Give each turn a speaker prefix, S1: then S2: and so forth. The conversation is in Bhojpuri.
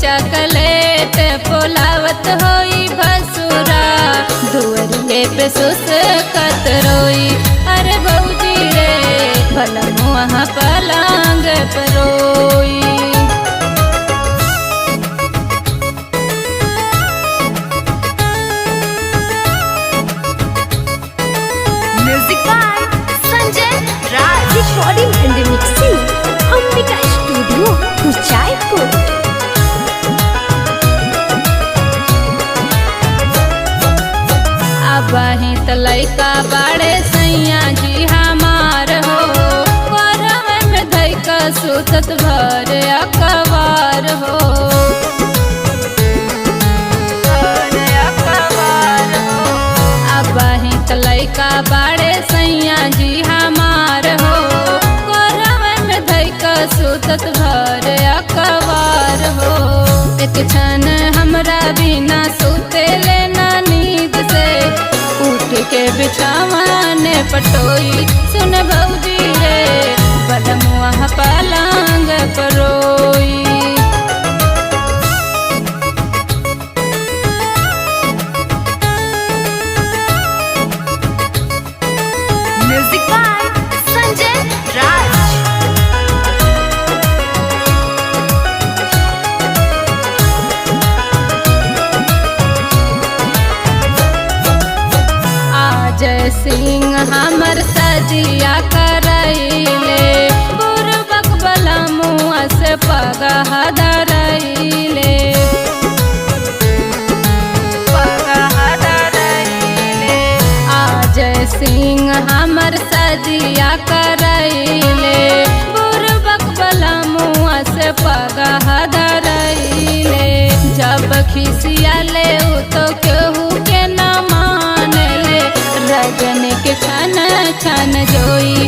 S1: चकलेट पोलावत होई भसुरा दुअरिए पे सुस कतरोई। अरे भौजी रे भलमुआ पलंग परोई।
S2: Music by Sanjay Raj. Recording and mixing Ambika Studio, Kuchaipur.
S1: अबही त लइका बाड़े सैया जी हमार हो करवे में धैका सुतत भर अकबार हो। अबही त लइका बाड़े सैया जी हमार हो करवे में धैका सुतत भर अकबार हो। एक क्षण हमरा बिना सुते लेना नींद से उठ के बिछावाने पटोई। सुन भौजी रे बलमुआ पलंग परोई।
S2: Music by Sanjay Raj.
S1: जय सिंह हमर सजिया करैले बुरबक बलमुआ से पगह धरैले। जय सिंह हमर सजिया करैले बुरबक बलमुआ से पगह धरैले। जब खिसिया ले तो केहू के न माने ले रजन के छन छन जोई।